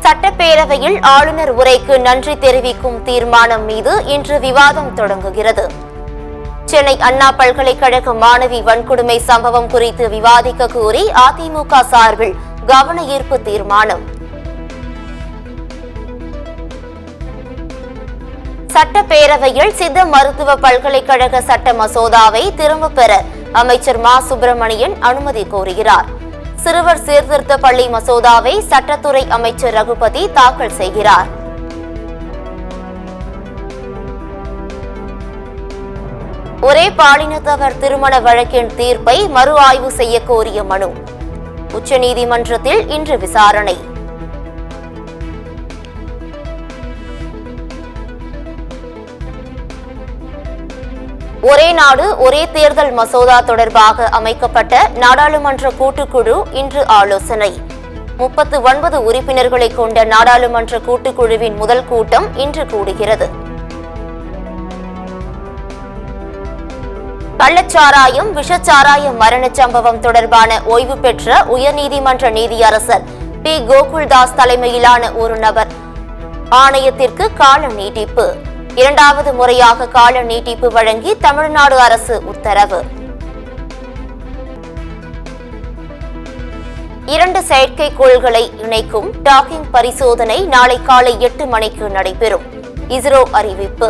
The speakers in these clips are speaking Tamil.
சட்டப்பேரவையில் ஆளுநர் உரைக்கு நன்றி தெரிவிக்கும் தீர்மானம் மீது இன்று விவாதம் தொடங்குகிறது. சென்னை அண்ணா பல்கலைக்கழக மாணவி வன்கொடுமை சம்பவம் குறித்து விவாதிக்க கோரி அதிமுக சார்பில் கவன ஈர்ப்பு தீர்மானம். சட்டப்பேரவையில் சித்த மருத்துவ பல்கலைக்கழக சட்ட மசோதாவை திரும்பப் பெற அமைச்சர் மா சுப்பிரமணியன் அனுமதி கோருகிறார். சிறுவர் சீர்திருத்த பள்ளி மசோதாவை சட்டத்துறை அமைச்சர் ரகுபதி தாக்கல் செய்கிறார். ஒரே பாலினத்தவர் திருமண வழக்கின் தீர்ப்பை மறு ஆய்வு செய்ய கோரிய மனு உச்சநீதிமன்றத்தில் இன்று விசாரணை. ஒரே நாடு ஒரே தேர்தல் மசோதா தொடர்பாக அமைக்கப்பட்ட நாடாளுமன்ற கூட்டுக்குழு இன்று ஆலோசனை. 39 உறுப்பினர்களை கொண்ட நாடாளுமன்ற கூட்டுக்குழுவின் முதல் கூட்டம் இன்று கூடுகிறது. கள்ளச்சாராயம் விஷச்சாராய மரண சம்பவம் தொடர்பான ஓய்வு பெற்ற உயர்நீதிமன்ற நீதியரசர் பி கோகுல்தாஸ் தலைமையிலான ஒரு நபர் ஆணையத்திற்கு கால நீட்டிப்பு. 2வது முறையாக கால நீட்டிப்பு வழங்கி தமிழ்நாடு அரசு உத்தரவு. 2 செயற்கைக்கோள்களை இணைக்கும் டாக்கிங் பரிசோதனை நாளை காலை 8 மணிக்கு நடைபெறும். இஸ்ரோ அறிவிப்பு.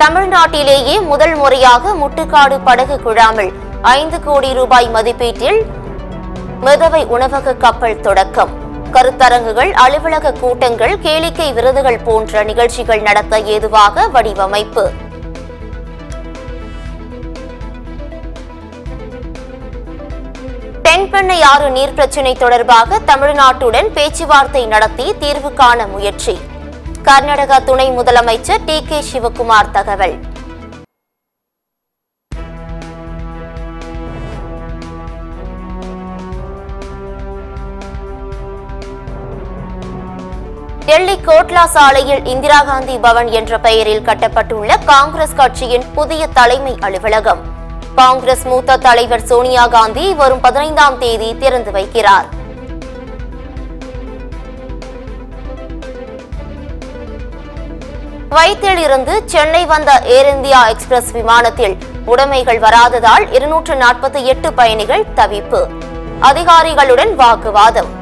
தமிழ்நாட்டிலேயே முதல் முறையாக முட்டுக்காடு படகு குழாமில் 5 கோடி ரூபாய் மதிப்பீட்டில் மிதவை உணவக கப்பல் தொடக்கம். கருத்தரங்குகள், அலுவலக கூட்டங்கள், கேளிக்கை விருதுகள் போன்ற நிகழ்ச்சிகள் நடத்த ஏதுவாக வடிவமைப்பு. தென்பெண்ணையாறு நீர் பிரச்சினை தொடர்பாக தமிழ்நாட்டுடன் பேச்சுவார்த்தை நடத்தி தீர்வு காண முயற்சி. கர்நாடக துணை முதலமைச்சர் டி.கே. சிவக்குமார் தகவல். டெல்லி கோட்லா சாலையில் இந்திரா காந்தி பவன் என்ற பெயரில் கட்டப்பட்டுள்ள காங்கிரஸ் கட்சியின் புதிய தலைமை அலுவலகம் காங்கிரஸ் மூத்த தலைவர் சோனியா காந்தி வரும் 15ஆம் தேதி திறந்து வைக்கிறார். குவைத்தில் இருந்து சென்னை வந்த ஏர் இந்தியா எக்ஸ்பிரஸ் விமானத்தில் உடைமைகள் வராததால் 248 பயணிகள் தவிப்பு. அதிகாரிகளுடன் வாக்குவாதம்.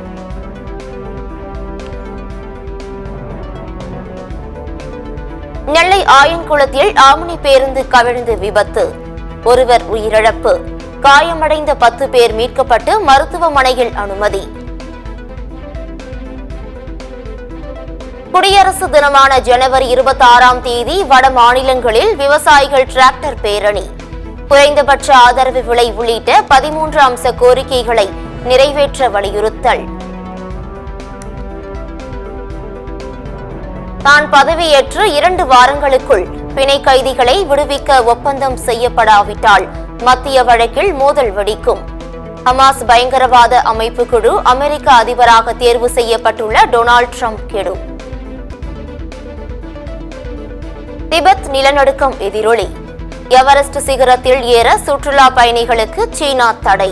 நெல்லை ஆயன்குளத்தில் ஆம்னி பேருந்து கவிழ்ந்து விபத்து. ஒருவர் உயிரிழப்பு. காயமடைந்த 10 பேர் மீட்கப்பட்டு மருத்துவமனையில் அனுமதி. குடியரசு தினமான ஜனவரி 26ஆம் தேதி வட மாநிலங்களில் விவசாயிகள் டிராக்டர் பேரணி. குறைந்தபட்ச ஆதரவு விலை உள்ளிட்ட 13 அம்ச கோரிக்கைகளை நிறைவேற்ற வலியுறுத்தல். தான் பதவியேற்று 2 வாரங்களுக்குள் பிணை கைதிகளை விடுவிக்க ஒப்பந்தம் செய்யப்படாவிட்டால் மத்திய வழக்கில் மோதல் வெடிக்கும். ஹமாஸ் பயங்கரவாத அமைப்பு குழு அமெரிக்க அதிபராக தேர்வு செய்யப்பட்டுள்ள டொனால்ட் ட்ரம்ப் கெடு. திபெத் நிலநடுக்கம் எதிரொலி. எவரெஸ்ட் சிகரத்தில் ஏற சுற்றுலா பயணிகளுக்கு சீனா தடை.